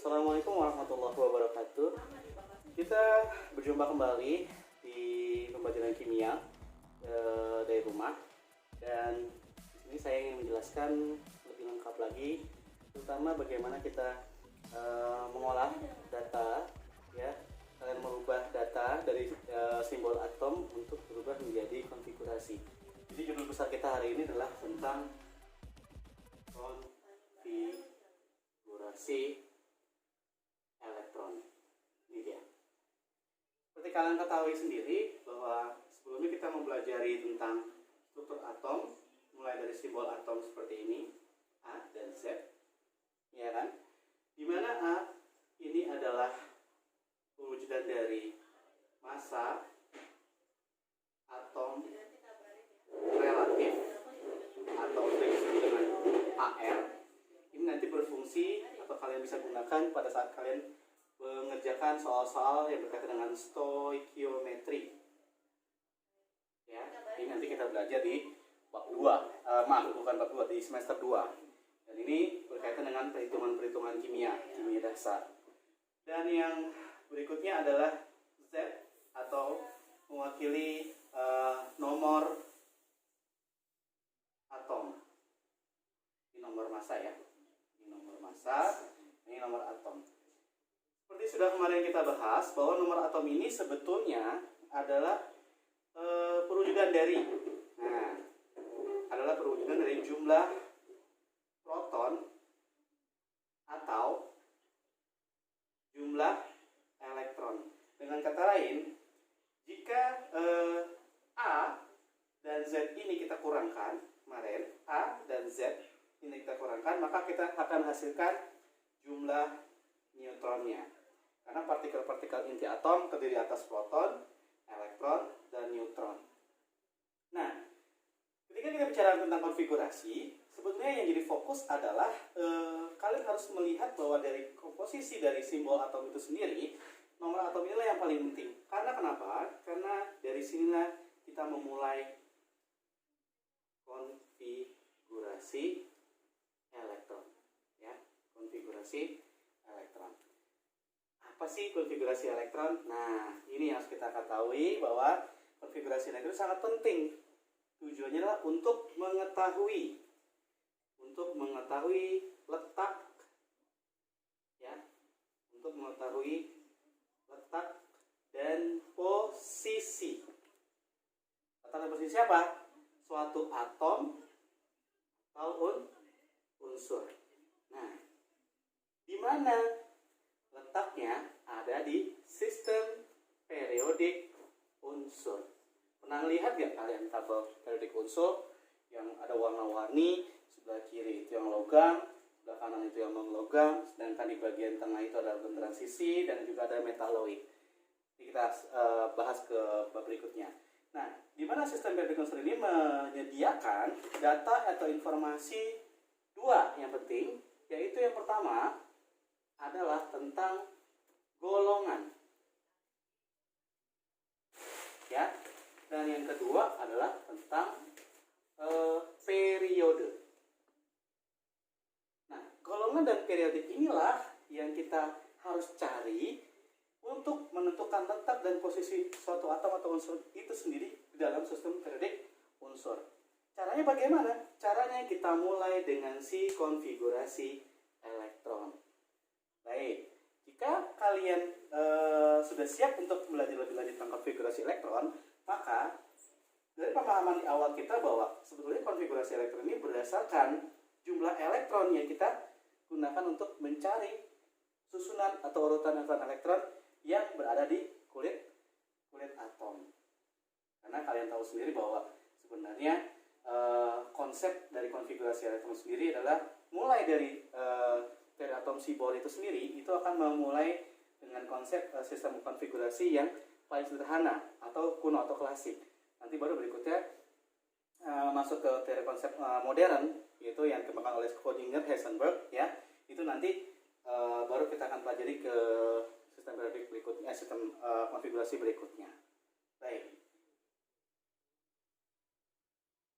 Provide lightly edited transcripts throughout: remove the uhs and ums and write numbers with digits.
Assalamualaikum warahmatullahi wabarakatuh. Kita berjumpa kembali di pembelajaran kimia dari rumah, dan di sini saya ingin menjelaskan lebih lengkap lagi, terutama bagaimana kita mengolah data, ya. Kalian merubah data dari simbol atom untuk berubah menjadi konfigurasi. Jadi judul besar kita hari ini adalah tentang konfigurasi elektron. Ini dia. Seperti kalian ketahui sendiri bahwa sebelumnya kita mempelajari tentang struktur atom, mulai dari simbol atom seperti ini, A dan Z, ya kan? Dimana A ini adalah perwujudan dari massa atom relatif atau disebut dengan AR. Ini nanti berfungsi atau kalian bisa gunakan pada saat kalian mengerjakan soal-soal yang berkaitan dengan stoikiometri. Ya, ini nanti kita belajar di bab 2. Bukan bab 2, di semester 2. Dan ini berkaitan dengan perhitungan-perhitungan kimia dasar. Dan yang berikutnya adalah Z atau mewakili nomor atom. Ini nomor massa ya. Ini nomor massa, ini nomor atom. Seperti sudah kemarin kita bahas bahwa nomor atom ini sebetulnya adalah perwujudan dari adalah perwujudan dari jumlah proton atau jumlah elektron. Dengan kata lain, jika A dan Z ini kita kurangkan, kemarin A dan Z ini kita kurangkan, maka kita akan hasilkan jumlah neutronnya. Karena partikel-partikel inti atom terdiri atas proton, elektron, dan neutron. Nah, ketika kita bicara tentang konfigurasi, sebetulnya yang jadi fokus adalah kalian harus melihat bahwa dari komposisi dari simbol atom itu sendiri, nomor atom inilah yang paling penting. Karena kenapa? Karena dari sinilah kita memulai konfigurasi elektron, ya, konfigurasi elektron. Apa sih konfigurasi elektron? Nah, ini yang harus kita ketahui bahwa konfigurasi elektron sangat penting. Tujuannya adalah untuk mengetahui letak, ya, untuk mengetahui letak dan posisi. Letak dan posisi apa? Suatu atom atau unsur. Nah, di mana letaknya? Ada di sistem periodik unsur. Pernah lihat gak kalian tabel periodik unsur yang ada warna-warni? Sebelah kiri itu yang logam, sebelah kanan itu yang non-logam, sedangkan di bagian tengah itu ada bunderan sisi dan juga ada metaloid. Ini kita bahas ke bab berikutnya. Nah, di mana sistem periodik unsur ini menyediakan data atau informasi dua yang penting, yaitu yang pertama adalah tentang golongan, ya, dan yang kedua adalah tentang periode. Nah, golongan dan periodik inilah yang kita harus cari untuk menentukan letak dan posisi suatu atom atau unsur itu sendiri di dalam sistem periodik unsur. Caranya bagaimana? Caranya kita mulai dengan si konfigurasi elektron. Baik, jika kalian sudah siap untuk belajar lebih lanjut tentang konfigurasi elektron, maka dari pemahaman di awal kita bahwa sebetulnya konfigurasi elektron ini berdasarkan jumlah elektron yang kita gunakan untuk mencari susunan atau urutan elektron yang berada di kulit atom. Karena kalian tahu sendiri bahwa sebenarnya konsep dari konfigurasi elektron sendiri adalah mulai dari atom si Bohr itu sendiri, itu akan memulai dengan konsep sistem konfigurasi yang paling sederhana atau kuno atau klasik. Nanti baru berikutnya masuk ke teori konsep modern, yaitu yang dikembangkan oleh Schrödinger, Heisenberg, ya. Itu nanti baru kita akan pelajari ke sistem periodik berikutnya, sistem konfigurasi berikutnya. Baik.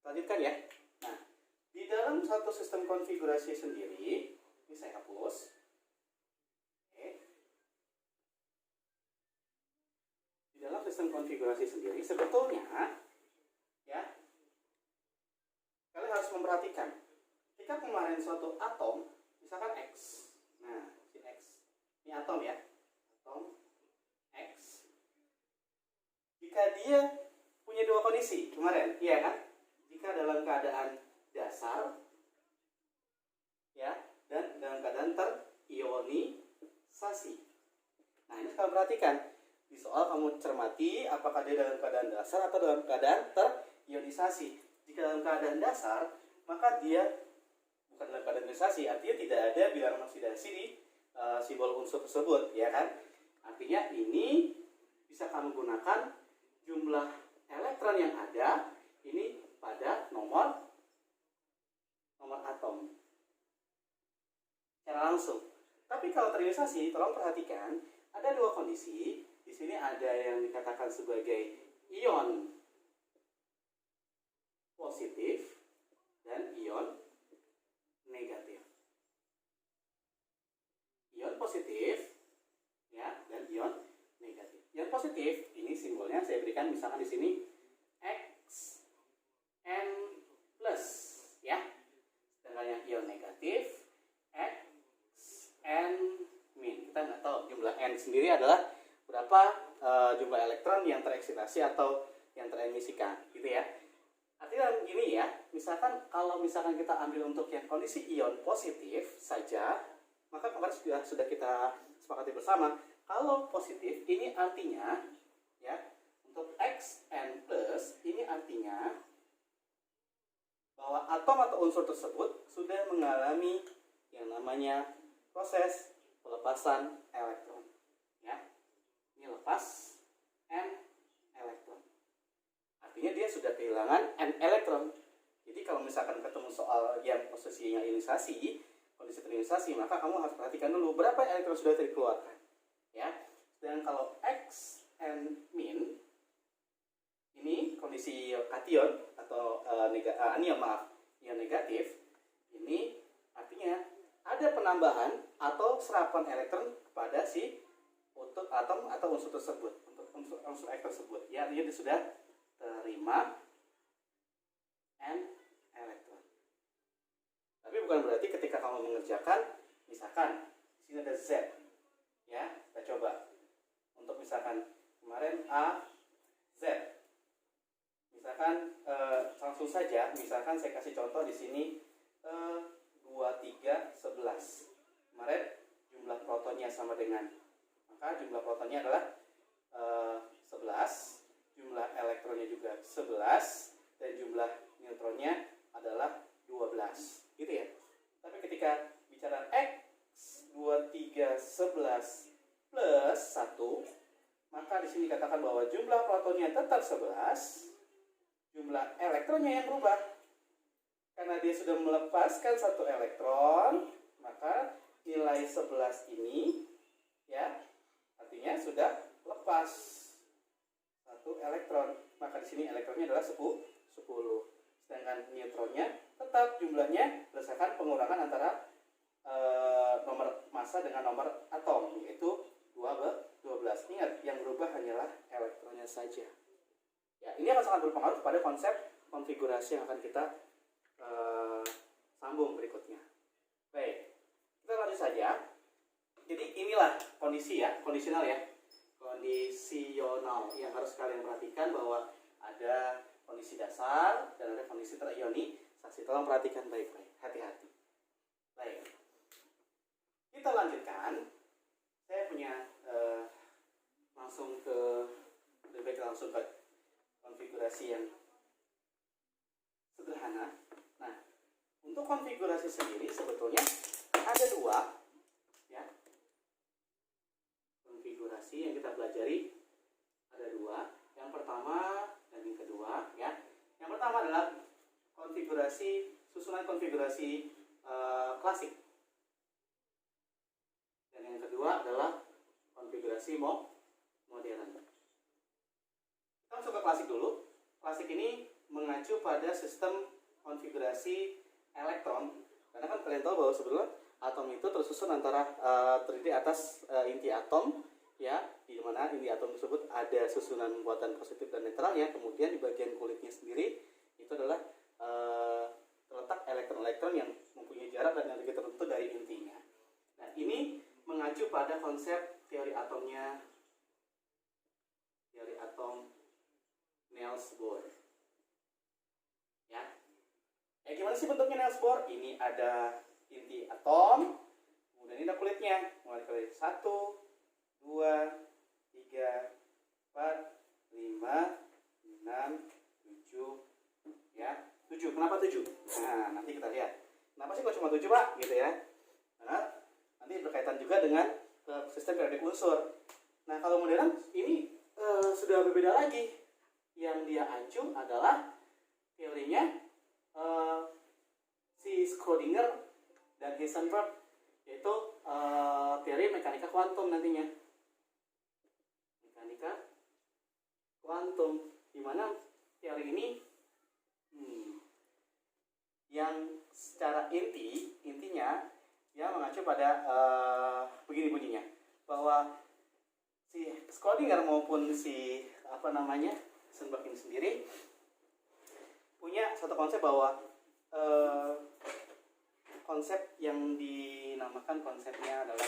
Lanjutkan ya. Nah, di dalam satu sistem konfigurasi sendiri, ini saya hapus. pembahasan konfigurasi sendiri, sebetulnya ya kalian harus memperhatikan ketika kemarin suatu atom, misalkan X. Nah, si X ini atom ya, atom X. Jika dia punya dua kondisi kemarin, iya kan? Jika dalam keadaan dasar ya, dan dalam keadaan terionisasi. Nah, ini kalian perhatikan di soal, kamu cermati apakah dia dalam keadaan dasar atau dalam keadaan terionisasi. Jika dalam keadaan dasar, maka dia bukan dalam keadaan ionisasi, artinya tidak ada bilangan oksidasi di simbol unsur tersebut, ya kan? Artinya ini bisa kamu gunakan jumlah elektron yang ada ini pada nomor atom secara langsung. Tapi kalau terionisasi, tolong perhatikan ada dua kondisi. Di sini ada yang dikatakan sebagai ion positif dan ion negatif. Ion positif ya, dan ion negatif. Ion positif ini simbolnya saya berikan misalkan di sini Xn plus ya. Sedangkan yang ion negatif Xn min. Kita nggak tahu jumlah N sendiri adalah berapa jumlah elektron yang tereksitasi atau yang teremisikan, gitu ya. Artinya gini ya, misalkan kalau misalkan kita ambil untuk yang kondisi ion positif saja, maka kemarin sudah kita sepakati bersama, kalau positif ini artinya ya, untuk Xn plus ini artinya bahwa atom atau unsur tersebut sudah mengalami yang namanya proses pelepasan elektron. Ya, ini lepas N elektron. Artinya dia sudah kehilangan N elektron. Jadi kalau misalkan ketemu soal yang posisinya ionisasi, kondisi terionisasi, maka kamu harus perhatikan dulu berapa elektron sudah dikeluarkan. Ya. Dan kalau Xn min ini kondisi kation atau ion negatif, ini artinya ada penambahan atau serapan elektron kepada si untuk atom atau unsur tersebut, untuk unsur X tersebut. Ya, dia sudah terima N elektron. Tapi bukan berarti ketika kamu mengerjakan, misalkan di sini ada Z, ya, kita coba untuk misalkan kemarin A Z. Misalkan langsung saja, misalkan saya kasih contoh di sini 2, 3, 11. Kemarin jumlah protonnya sama dengan, maka jumlah protonnya adalah 11, jumlah elektronnya juga 11, dan jumlah neutronnya adalah 12, gitu ya. Tapi ketika bicara X 2, 3, 11 plus 1, maka di sini katakan bahwa jumlah protonnya tetap 11, jumlah elektronnya yang berubah. Karena dia sudah melepaskan satu elektron, maka nilai 11 ini ya, artinya sudah lepas satu elektron. Maka di sini elektronnya adalah 10. Sedangkan neutronnya tetap jumlahnya berdasarkan pengurangan antara nomor massa dengan nomor atom, yaitu 12. Ingat, yang berubah hanyalah elektronnya saja. Ya, ini akan sangat berpengaruh pada konsep konfigurasi yang akan kita sambung berikutnya. Baik, kita lanjut saja. Jadi inilah kondisi ya, kondisional ya, kondisional yang harus kalian perhatikan bahwa ada kondisi dasar dan ada kondisi terionisasi. Tolong perhatikan baik-baik, hati-hati. Baik, kita lanjutkan. Saya punya langsung ke konfigurasi yang sederhana. Nah, untuk konfigurasi sendiri sebetulnya ada dua ya. Konfigurasi yang kita pelajari ada dua. Yang pertama dan yang kedua ya. Yang pertama adalah susunan konfigurasi klasik. Dan yang kedua adalah konfigurasi modern. Kita masuk ke klasik dulu. Klasik ini mengacu pada sistem konfigurasi elektron. Karena kan kalian tahu bahwa sebetulnya atom itu tersusun antara terdiri atas inti atom ya, di mana inti atom tersebut ada susunan muatan positif dan netralnya. Kemudian di bagian kulitnya sendiri itu adalah terletak elektron-elektron yang mempunyai jarak dan energi tertentu dari intinya. Nah, ini mengacu pada konsep teori atom Niels Bohr. Ya. Gimana sih bentuknya Niels Bohr? Ini ada inti atom, kemudian ini ada kulitnya. Mulai dari 1, 2, 3, 4, 5, 6, 7, ya. 7. Kenapa 7? Nah, nanti kita lihat. Kenapa sih kok cuma 7, Pak? Gitu ya. Nah, nanti berkaitan juga dengan sistem periodik unsur. Nah, kalau modern ini sudah berbeda lagi. Yang dia acu adalah teorinya si Schrödinger dan Heisenberg, yaitu teori mekanika kuantum nantinya. Mekanika kuantum, di mana teori ini yang secara intinya ya mengacu pada begini bunyinya, bahwa si Schrödinger maupun si Heisenberg ini sendiri punya satu konsep bahwa konsep yang dinamakan konsepnya adalah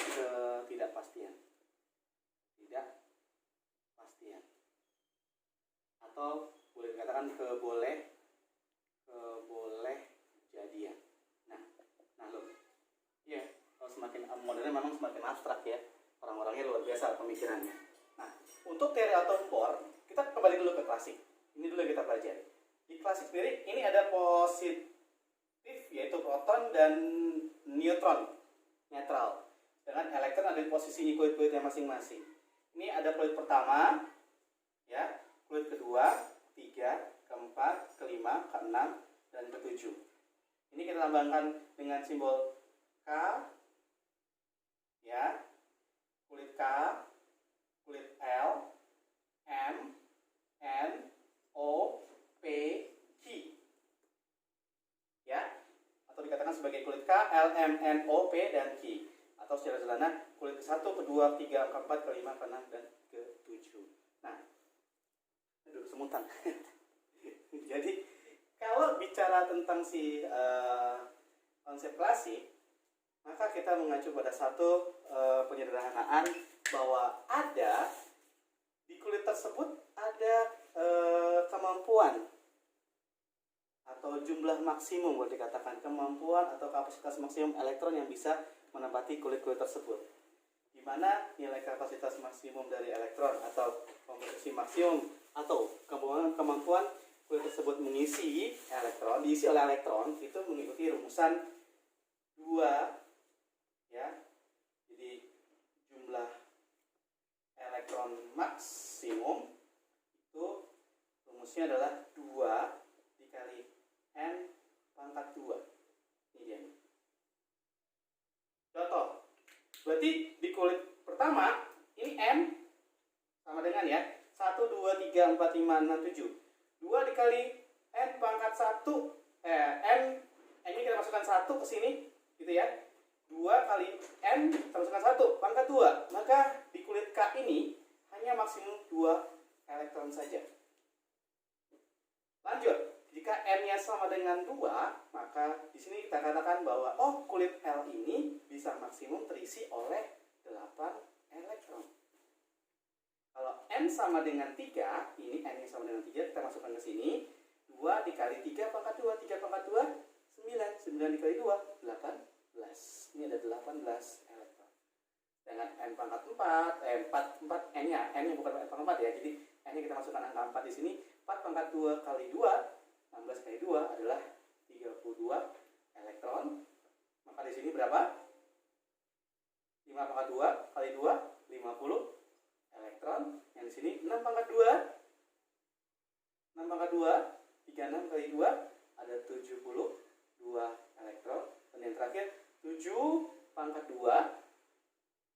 ketidakpastian, atau boleh dikatakan keboleh jadian. Nah loh, ya kalau semakin modern memang semakin abstrak ya, orang-orangnya luar biasa pemikirannya. Nah, untuk teori atom Bohr kita kembali dulu ke klasik. Ini dulu yang kita pelajari. Di klasik sendiri ini ada positif, yaitu proton, dan neutron, netral, dengan elektron ada di posisi kulit-kulitnya masing-masing. Ini ada kulit pertama, ya, kulit kedua, ketiga, keempat, kelima, keenam, dan ketujuh. Ini kita lambangkan dengan simbol K, ya, kulit K, kulit L, M, N, O, P, Q, ya, atau dikatakan sebagai kulit K, L, M, N, O, P, dan Q, atau secara sederhana kulit ke-1, kedua, ketiga, keempat, kelima, keenam, dan ketujuh. Nah, aduh semutan. Jadi kalau bicara tentang si konsep klasik, maka kita mengacu pada satu penyederhanaan bahwa ada di kulit tersebut ada kemampuan atau jumlah maksimum, boleh dikatakan kemampuan atau kapasitas maksimum elektron yang bisa menempati kulit-kulit tersebut. Di mana nilai kapasitas maksimum dari elektron atau komposisi maksimum atau kemampuan kulit tersebut diisi oleh elektron itu mengikuti rumusan 2, ya. Jadi jumlah elektron maksimum itu rumusnya adalah 2 dikali N pangkat 2. Ini dia. Contoh. Berarti di kulit pertama ini N sama dengan ya 1, 2, 3, 4, 5, 6, 7. 2 dikali N pangkat 1 N ini kita masukkan 1 ke sini gitu ya. 2 kali N kita masukkan 1 pangkat 2. Maka di kulit K ini hanya maksimum 2 elektron saja. Lanjut, jika N-nya sama dengan 2, maka di sini kita katakan bahwa kulit L ini bisa maksimum terisi oleh 8 elektron. Kalau N sama dengan 3, ini N-nya sama dengan 3, kita masukkan ke sini. 2 dikali 3 pangkat 2, 3 pangkat 2, 9. 9 dikali 2, 18. Ini ada 18 elektron. Dengan N pangkat 4, 4 N-nya bukan N pangkat 4 ya. Jadi N-nya kita masukkan angka 4 di sini. 4 pangkat 2 kali 2, 16 kali 2 adalah 32 elektron. Maka di sini berapa? 5 pangkat 2 kali 2, 50 elektron. Yang di sini 6 pangkat 2, 6 pangkat 2, 36 kali 2 ada 72 elektron. Dan yang terakhir 7 pangkat 2,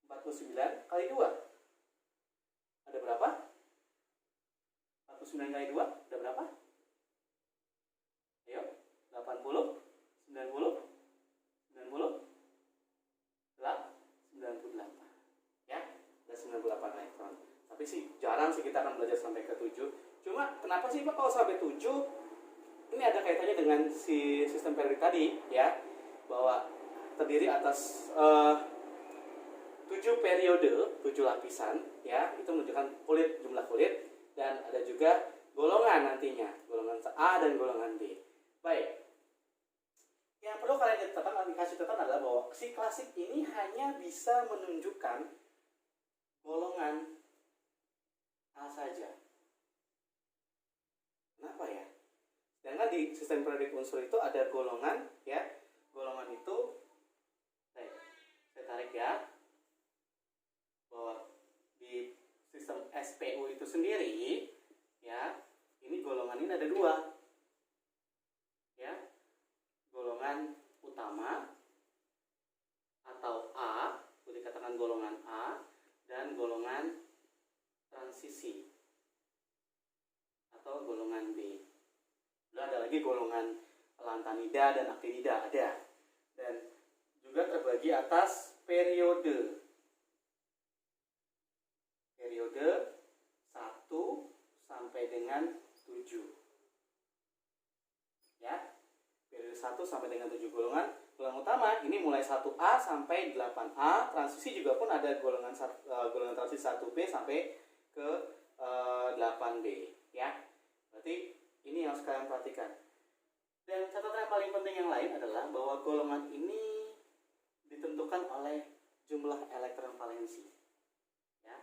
49 kali 2 ada berapa? 49 kali 2 ada berapa? Ayo, 80, 90, 90, 98. Ya, ada 98 lagi. Tapi sih jarang sih kita akan belajar sampai ke 7. Cuma kenapa sih Pak kalau sampai 7? Ini ada kaitannya dengan si sistem periodik tadi ya, bahwa terdiri atas 7 periode, 7 lapisan ya, itu menunjukkan kulit, jumlah kulit, dan ada juga golongan nantinya, golongan A dan golongan B. Baik. Yang perlu kalian kasih catatan adalah bahwa si klasik ini hanya bisa menunjukkan golongan A saja. Kenapa ya? Sedangkan di sistem periodik unsur itu ada golongan ya. Golongan itu saya tarik ya. Bahwa di sistem SPU itu sendiri ya, ini golongan ini ada 2. Ya. Golongan utama atau A, boleh dikatakan golongan A, dan golongan transisi atau golongan B. Lalu ada lagi golongan lantanida dan aktinida ada, dan juga terbagi atas periode 1 sampai dengan 7 ya. Periode 1 sampai dengan 7 golongan. Golongan utama ini mulai 1A sampai 8A. Transisi juga pun ada golongan transisi 1B sampai ke 8B ya. Berarti ini yang harus kalian perhatikan. Dan catatan yang paling penting yang lain adalah bahwa golongan ini ditentukan oleh jumlah elektron valensi. Ya.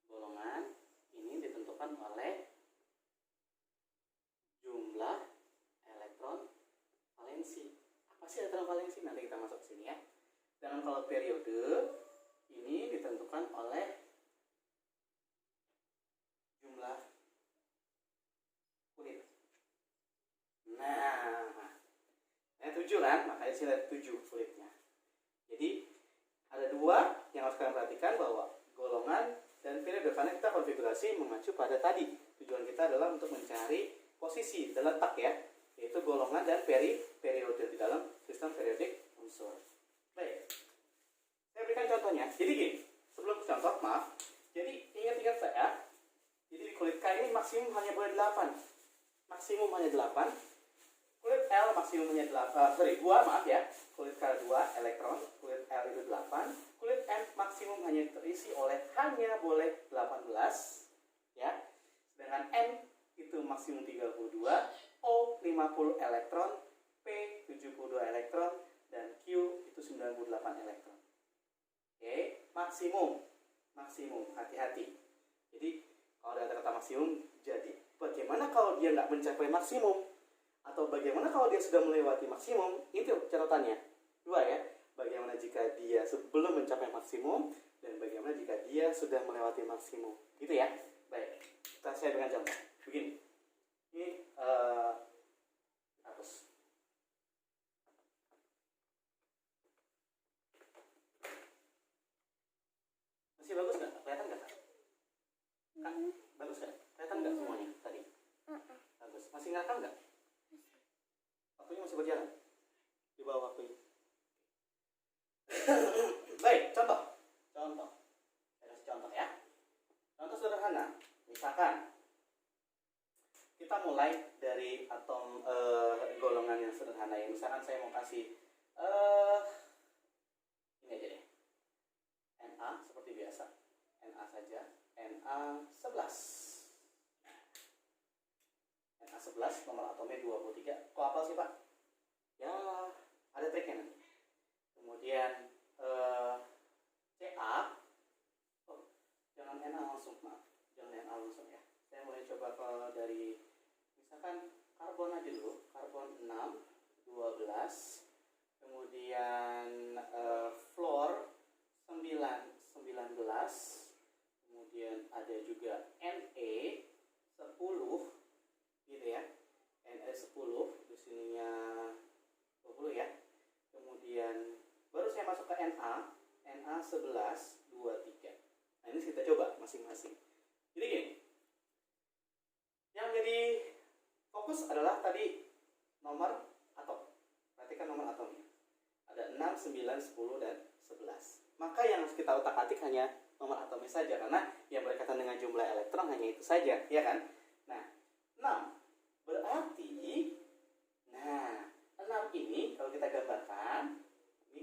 Golongan ini ditentukan oleh jumlah elektron valensi. Apa sih elektron valensi? Nanti kita masuk ke sini ya. Dan kalau periode ini ditentukan oleh jumlah kulit. Nah, 7 kan? Makanya sini ada 7 kulitnya. Jadi ada 2 yang harus kalian perhatikan, bahwa golongan dan periode, karena kita konfigurasi mengacu pada tadi. Tujuan kita adalah untuk mencari posisi dan letak ya, yaitu golongan dan periode di dalam sistem periodik unsur. Baik, saya berikan contohnya. Jadi gini, sebelum contoh, maaf. Jadi ingat-ingat saya. Jadi di kulit K ini maksimum hanya boleh 8. Maksimum hanya 8. Kulit L maksimum hanya 2, maaf ya. Kulit K 2 elektron, kulit L itu 8. Kulit M maksimum hanya terisi oleh hanya boleh 18 ya. Sedangkan N itu maksimum 32, O 50 elektron, P 72 elektron, dan Q itu 98 elektron. Oke, maksimum. Hati-hati. Jadi kalau ada kata maksimum, jadi bagaimana kalau dia nggak mencapai maksimum? Atau bagaimana kalau dia sudah melewati maksimum? Itu catatannya. 2 ya. Bagaimana jika dia sebelum mencapai maksimum, dan bagaimana jika dia sudah melewati maksimum. Gitu ya. Baik. Saya berikan contoh. Begini. Ini hapus. Masih bagus nggak? Kelihatan nggak? Kak, bagus nggak? Kelihatan nggak semuanya tadi? Bagus. Masih ngerekam nggak? Waktunya masih berjalan di bawah waktunya. Baik, contoh. Saya kasih contoh ya. Contoh sederhana. Misalkan kita mulai dari atom golongan yang sederhana ya. Misalkan saya mau kasih ini aja deh. Na seperti biasa. Na saja. Na11. Na11 nomor atomnya 23. Kok apa sih Pak? Ya, ada triknya nanti. Kemudian Ca, jangan Na langsung, maaf. Jangan Na langsung ya. Saya mulai coba dari misalkan karbon aja dulu. Karbon 6, 12. Kemudian fluor 19. Kemudian ada juga Ne 10 gitu ya. Ne10 di sininya 20 ya. Kemudian baru saya masuk ke Na11 23. Nah, ini kita coba masing-masing. Jadi gini. Yang jadi fokus adalah tadi nomor atom. Perhatikan nomor atomnya. Ada 6, 9, 10 dan 11. Maka yang harus kita otak-atik hanya nomor atomnya saja, karena yang berkaitan dengan jumlah elektron hanya itu saja, ya kan? Nah, 6 berarti, nah 6 ini kalau kita gambarkan, ini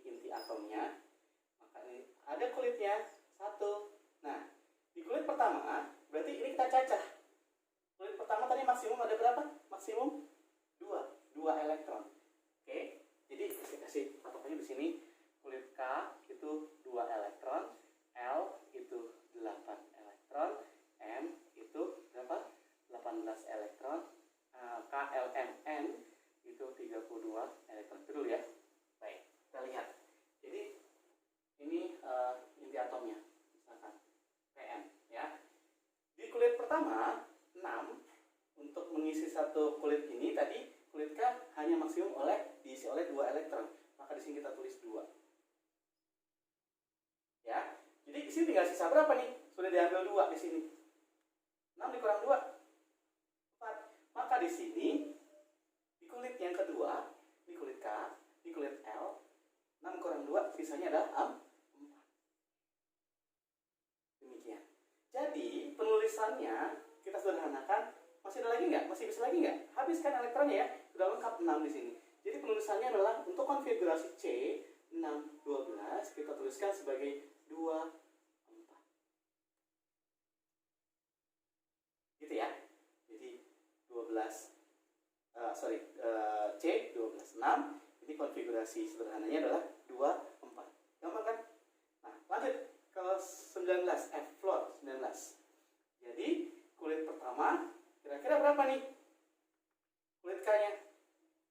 inti atomnya, maka ini ada kulitnya 1. Nah, di kulit pertama berarti ini kita cacah. Kulit pertama tadi maksimum ada berapa? Maksimum 2 elektron. Oke, jadi saya kasih patokannya di sini. Kulit K itu 2 elektron, L itu 8 elektron, M itu berapa? 18 elektron, KLMN itu 32 elektron. Itu dulu ya. Baik, kita lihat. Jadi ini inti atomnya, misalkan PM ya. Di kulit pertama 6, untuk mengisi satu kulit ini tadi kulit K hanya maksimum diisi oleh 2 elektron. Maka di sini kita tulis 2. Ya. Jadi di sini tinggal sisa berapa nih? Sudah diambil 2 di sini. 6 dikurang 2, 4. Maka di sini di kulit yang kedua, di kulit K, di kulit L, 6 kurang 2 sisanya adalah 4. Demikian. Jadi penulisannya kita sederhanakan. Masih ada lagi nggak? Masih bisa lagi nggak? Habiskan elektronnya ya. Sudah lengkap 6 di sini. Jadi penulisannya adalah untuk konfigurasi C 612 kita tuliskan sebagai 2 4. Gitu ya. Jadi 12 C 12 6. Ini konfigurasi sederhananya adalah 2 4. Gampang kan? Nah, lanjut ke 19 F floor 19. Jadi kulit pertama kira-kira berapa nih? Kulit K-nya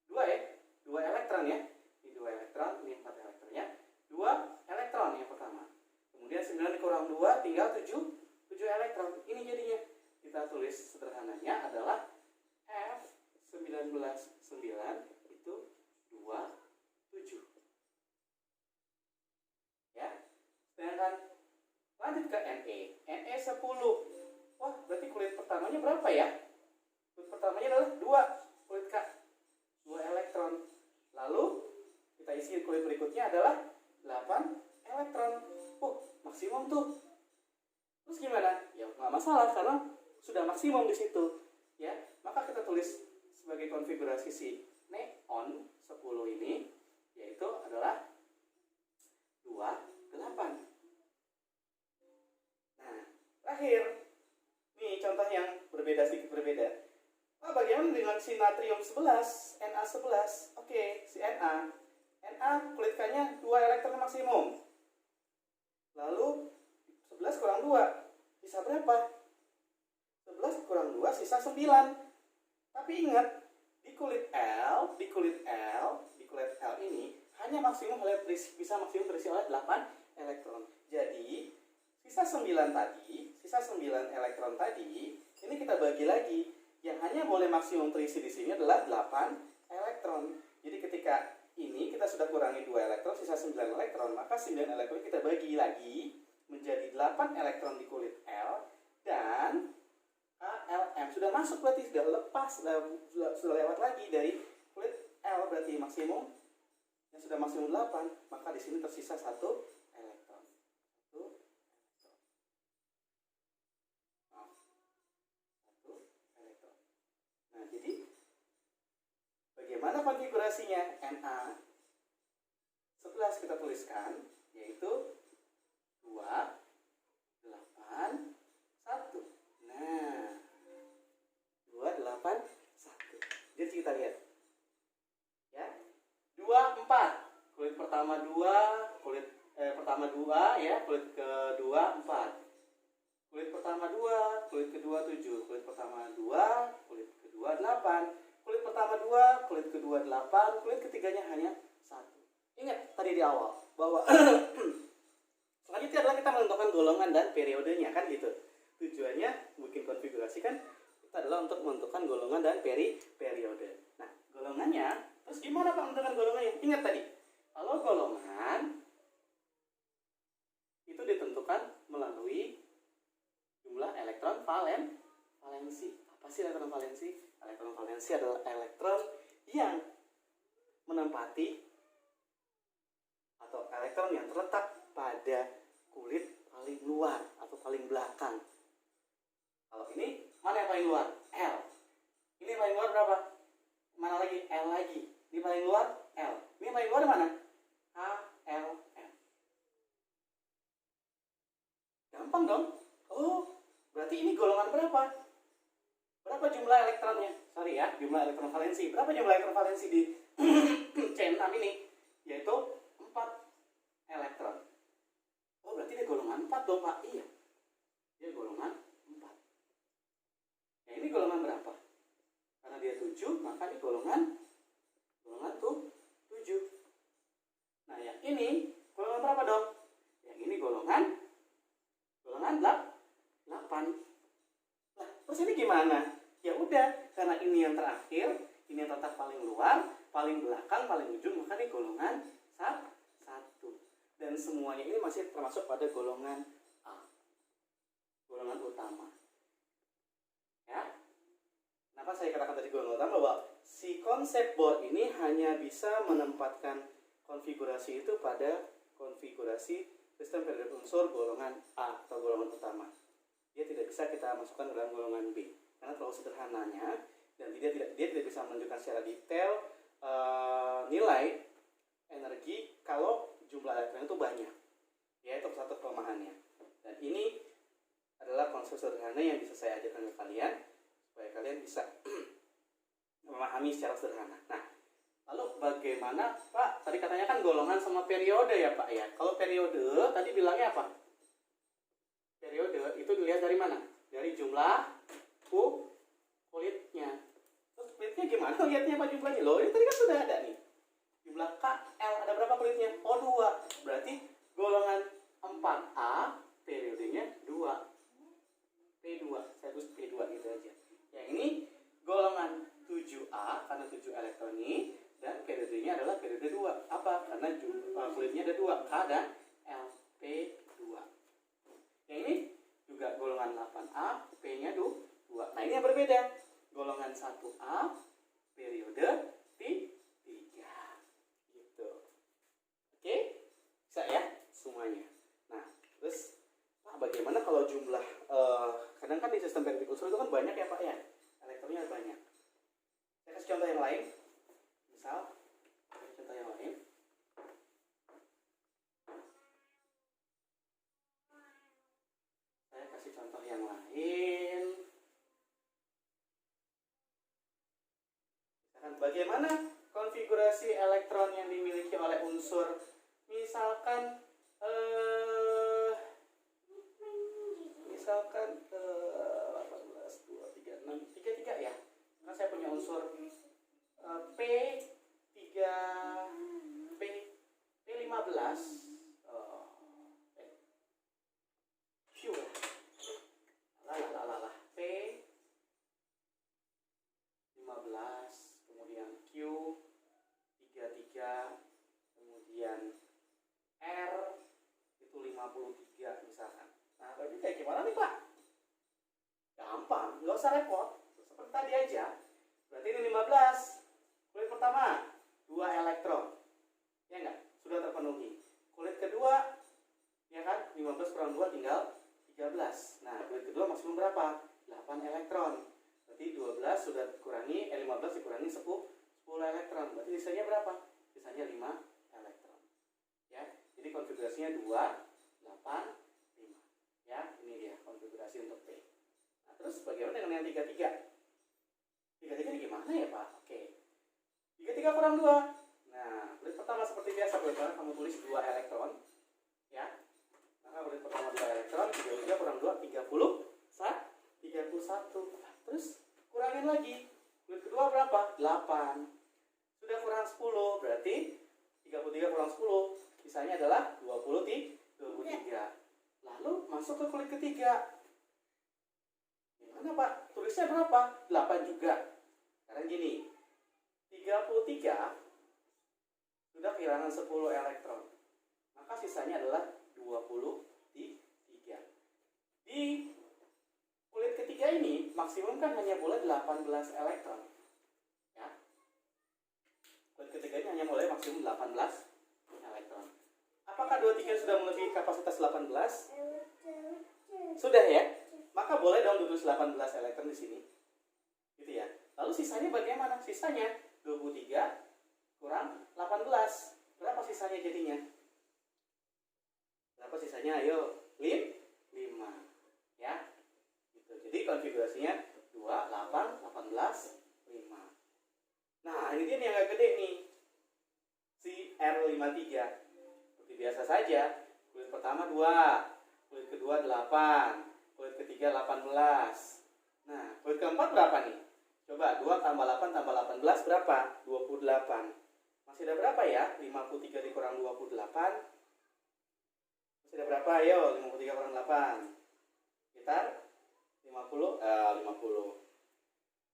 2 ya? 2 elektron ya? Ini 2 elektron, ini 4 elektronnya. 2 elektron yang pertama. Kemudian 9 dikurang 2 tinggal 7 elektron. Ini jadinya kita tulis sederhananya adalah F19 9 itu 2 7. Ya. Sedangkan lanjut ke Ne 10. Wah, berarti kulit pertamanya berapa ya? Kulit pertamanya adalah 2, kulit K. 2 elektron. Lalu kita isi kulit berikutnya adalah 8 elektron. Maksimum tuh. Terus gimana? Ya nggak masalah karena sudah maksimum di situ. Ya, maka kita tulis sebagai konfigurasi si neon 10 ini yaitu adalah 2 8. Nah, terakhir nih contoh yang sedikit berbeda. Bagaimana dengan si natrium 11, Na11? Oke, si Na kulit K-nya 2 elektron maksimum. Lalu 11 kurang 2, sisa berapa? 11 kurang 2, sisa 9. Tapi ingat, di kulit L ini hanya bisa maksimum terisi oleh 8 elektron. Jadi, sisa 9 elektron tadi, ini kita bagi lagi. Yang hanya boleh maksimum terisi di sini adalah 8 elektron. Jadi ketika ini kita sudah kurangi 2 elektron, sisa 9 elektron, maka 9 elektron kita bagi lagi menjadi 8 elektron di kulit L dan KLM. Sudah masuk berarti, sudah lepas, sudah lewat lagi dari kulit L, berarti maksimum yang sudah maksimum 8, maka di sini tersisa 1 elektron. Nah, jadi bagaimana konfigurasinya? Na 11 kita tuliskan yaitu 2 8 1. Nah, 2 8 1. Jadi kita lihat ya. 2 4. Kulit pertama 2, pertama 2 ya, kulit kedua 4. Kulit pertama 2, kulit kedua 7, kulit pertama 2, kulit kedua 8, kulit pertama 2, kulit kedua 8, kulit ketiganya hanya 1. Ingat tadi di awal bahwa selanjutnya adalah kita menentukan golongan dan periodenya, kan gitu. Tujuannya bikin konfigurasi kan itu adalah untuk menentukan golongan dan periode. Nah, golongannya, terus gimana Pak menentukan golongannya? Ingat tadi, kalau golongan itu ditentukan melalui jumlah elektron valensi. Apa sih elektron valensi? Elektron valensi adalah elektron yang menempati atau elektron yang terletak pada paling luar? L. Ini paling luar berapa? Mana lagi? L lagi. Ini paling luar? L. Ini paling luar mana? H, L, M. Gampang dong? Oh, berarti ini golongan berapa? Berapa jumlah elektronnya? Sorry ya, jumlah elektron valensi. Berapa jumlah elektron valensi di C6 ini? Yaitu 4 elektron. Oh, berarti dia golongan 4 dong, Pak. Iya. Dia golongan 4. Ya, ini golongan berapa? Karena dia 7, maka ini golongan tuh 7. Nah, yang ini golongan berapa dong? Yang ini golongan 8. Nah, terus ini gimana? Ya udah, karena ini yang terakhir, ini yang terletak paling luar, paling belakang, paling ujung, maka ini golongan 1. Dan semuanya ini masih termasuk pada golongan A. Golongan utama. Ya. Kenapa saya katakan tadi golongan utama? Bahwa si konsep Bohr ini hanya bisa menempatkan konfigurasi itu pada konfigurasi sistem periodik unsur golongan A atau golongan utama. Dia tidak bisa kita masukkan dalam golongan B karena terlalu sederhananya, dan dia tidak bisa menunjukkan secara detail nilai energi kalau jumlah elektron itu banyak. Ya, itu satu kelemahannya. Dan ini adalah konsep sederhana yang bisa saya ajarkan ke kalian supaya kalian bisa memahami secara sederhana. Nah, lalu bagaimana, Pak? Tadi katanya kan golongan sama periode ya, Pak ya. Kalau periode tadi bilangnya apa? Periode itu dilihat dari mana? Dari jumlah kulitnya. Terus kulitnya gimana lihatnya Pak jumlahnya? Loh, ini tadi kan sudah ada nih. Jumlah KL ada berapa kulitnya? Oh, 2. Berarti golongan 4A periodenya 2. P2. Saya tulis P2 gitu aja. Yang ini golongan 7A karena 7 elektron ini, dan periodenya adalah periode 2. Apa? Karena kulitnya ada 2, K dan L. P2. Yang ini juga golongan 8A, P-nya 2. Nah, ini yang berbeda. Golongan 1A periode 3. Gitu. Oke? Bisa ya semuanya. Nah, terus Pak, bagaimana kalau jumlah kadang kan di sistem periodik unsur itu kan banyak ya, Pak ya? Elektronnya banyak. Saya kasih contoh yang lain. Misal, contoh yang lain. Saya kasih contoh yang lain. Misalkan bagaimana konfigurasi elektron yang dimiliki oleh unsur, misalkan 18, 2, 3, 6, 33 ya. Karena saya punya unsur P15 Q. P15, kemudian Q 33, kemudian R itu 53 misalkan. Nah, berarti kayak gimana nih, Pak? Gampang, nggak usah repot. Seperti tadi aja. Berarti ini 15. Kulit pertama, 2 elektron. Ya enggak? Sudah terpenuhi. Kulit kedua, ya kan? 15 kurang 2 tinggal 13. Nah, kulit kedua maksimum berapa? 8 elektron. Berarti 12 sudah dikurangi, 15 dikurangi 10 elektron. Berarti sisanya berapa? Sisanya 5 elektron. Ya, jadi konfigurasinya 2, 8, 5. Ya, ini dia konfigurasi untuk P. Nah, terus bagaimana dengan yang 33? 33 ini gimana ya, Pak? Oke. 33 kurang 2. Nah, kulit pertama seperti biasa, kulit pertama kamu tulis 2 elektron. Ya. Maka kulit pertama 2 elektron, 33 kurang 2, 31. Terus kurangin lagi. Kulit kedua berapa? 8. Sudah kurang 10, berarti 33 kurang 10, sisanya adalah 23. Lalu masuk ke kulit ketiga. Gimana, Pak? Tulisnya berapa? 8 juga. Karena gini, 33 sudah kehilangan 10 elektron. Maka sisanya adalah 23. Di kulit ketiga ini maksimum kan hanya boleh 18 elektron. Ya. Kulit ketiga ini hanya boleh maksimum 18 elektron. Apakah 23 sudah melebihi kapasitas 18? Sudah ya? Maka maka boleh dong tulis 18 elektron di sini. Gitu ya. Lalu sisanya bagaimana? Sisanya 23 kurang 18. Berapa sisanya jadinya? Berapa sisanya? Ayo, 5. Ya. Gitu. Jadi konfigurasinya 2, 8, 18, 5. Nah, ini dia nih yang agak gede nih. Si R53. Seperti biasa saja. Kulit pertama 2, kulit kedua 8, kulit ketiga 18. Nah, kulit keempat berapa nih? Coba 2 tambah 8 tambah 18 berapa? 28. Masih ada berapa ya? 53 dikurang 28. Masih ada berapa? Ayo, 53 kurang 8. Sekitar 50.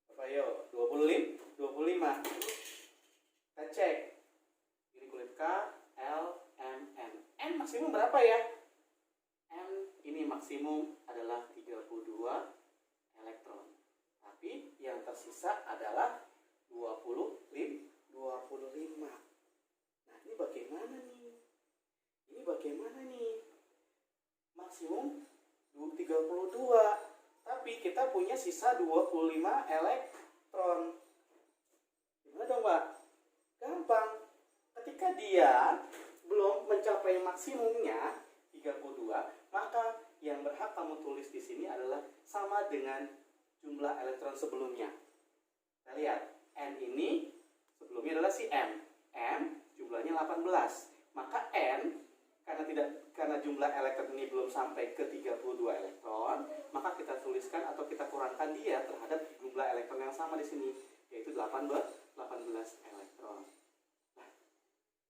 Berapa ayo? 25. Kita cek. Ini kulit K, L, M, N. N maksimum berapa ya? N ini maksimum adalah 32 elektron. Tapi yang tersisa adalah 25. Nah, ini bagaimana nih? Maksimum 32. Tapi kita punya sisa 25 elektron. Gimana dong, Pak? Gampang. Ketika dia belum mencapai maksimumnya 32, maka yang berhak kamu tulis di sini adalah sama dengan jumlah elektron sebelumnya. Kita lihat, N ini sebelumnya adalah si M. M jumlahnya 18. Maka N karena jumlah elektron ini belum sampai ke 32 elektron, maka kita tuliskan atau kita kurangkan dia terhadap jumlah elektron yang sama di sini, yaitu 18 elektron. Nah,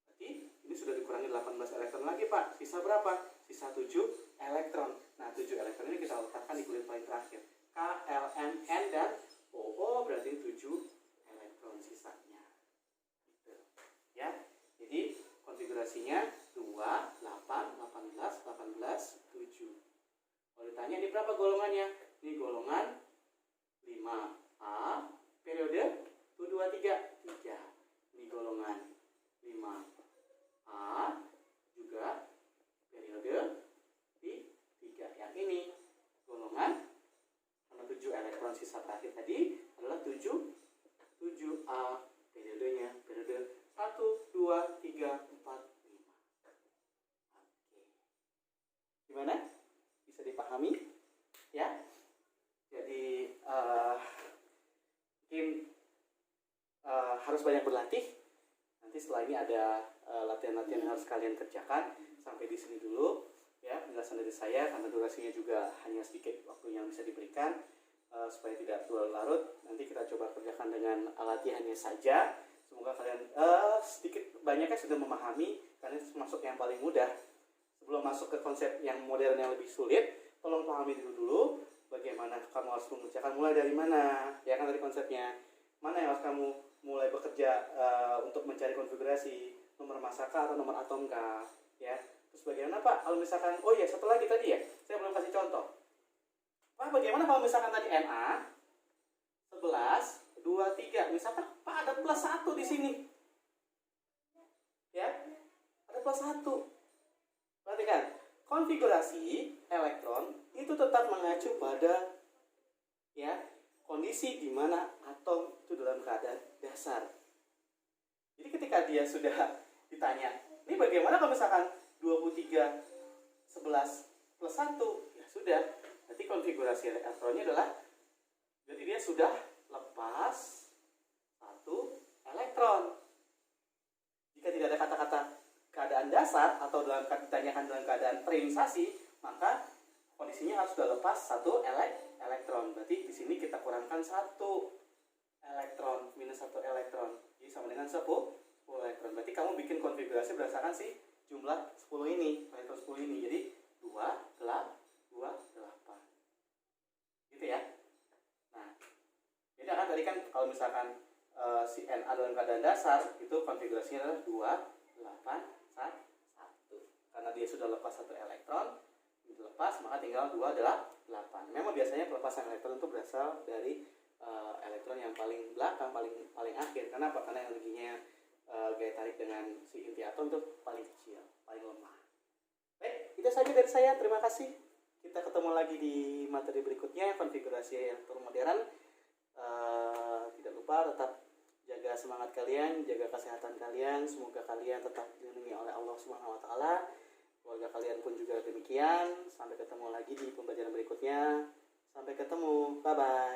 berarti ini sudah dikurangi 18 elektron lagi, Pak. Sisa berapa? Sisa 7 elektron. Nah, 7 elektron ini kita letakkan di kulit paling terakhir. K, L, M, N, dan O, berarti 7 elektron sisanya. Gitu. Ya. Jadi konfigurasinya 2, 8, 18, 7. Kalau ditanya ini berapa golongannya? Ini golongan 5A, periode 1, 2, 3. Ini golongan 5A, juga periode 3. Yang ini golongan, karena 7 elektron sisa terakhir tadi adalah 7A, periodenya periode 1, 2, 3, 4, 5. Oke. Gimana? Bisa dipahami? Ya? Jadi mungkin harus banyak berlatih. Nanti setelah ini ada latihan-latihan yang harus kalian kerjakan. Sampai di sini dulu ya penjelasan dari saya, karena durasinya juga hanya sedikit waktu yang bisa diberikan, supaya tidak berlarut. Nanti kita coba kerjakan dengan latihannya saja. Semoga kalian sedikit banyaknya sudah memahami, karena itu termasuk yang paling mudah. Sebelum masuk ke konsep yang modern yang lebih sulit, tolong pahami dulu bagaimana kamu harus mengerjakan, mulai dari mana, ya kan, dari konsepnya. Mana yang harus kamu mulai bekerja untuk mencari konfigurasi, nomor masakah atau nomor atomkah, ya. Terus bagaimana, Pak, kalau misalkan, oh ya, satu lagi tadi ya, saya belum kasih contoh. Pak, bagaimana kalau misalkan tadi Na 11, 2, 3, misalkan Pak ada plus 1 di sini, ya, ada plus 1. Perhatikan, konfigurasi elektron itu tetap mengacu pada ya kondisi di mana atom itu dalam keadaan dasar. Jadi ketika dia sudah ditanya, ini bagaimana kalau misalkan 23, 11 plus 1, ya sudah, berarti konfigurasi elektronnya adalah, jadi dia sudah lepas 1 elektron. Jika tidak ada kata-kata keadaan dasar atau ditanyakan dalam keadaan preionisasi, maka kondisinya harus sudah lepas 1 elektron. Berarti di sini kita kurangkan 1 elektron minus 1 elektron, jadi sama dengan 10 elektron. Berarti kamu bikin konfigurasi berdasarkan si jumlah 10 ini, elektron 10 ini. Jadi 2, 8. Gitu ya. Nah, jadi kan tadi kan kalau misalkan si Na dalam keadaan dasar, itu konfigurasinya adalah 2, 8, 1. Karena dia sudah lepas 1 elektron, dilepas, maka tinggal 2 adalah 8. Memang biasanya pelepasan elektron itu berasal dari elektron yang paling belakang, paling akhir. Kenapa? Karena energinya gaya tarik dengan si inti atom itu paling kecil, paling lemah. Baik, itu saja dari saya. Terima kasih. Kita ketemu lagi di materi berikutnya, konfigurasi yang termodern. Tidak lupa tetap jaga semangat kalian, jaga kesehatan kalian. Semoga kalian tetap dilindungi oleh Allah Subhanahu wa taala. Keluarga kalian pun juga demikian. Sampai ketemu lagi di pembelajaran berikutnya. Sampai ketemu. Bye bye.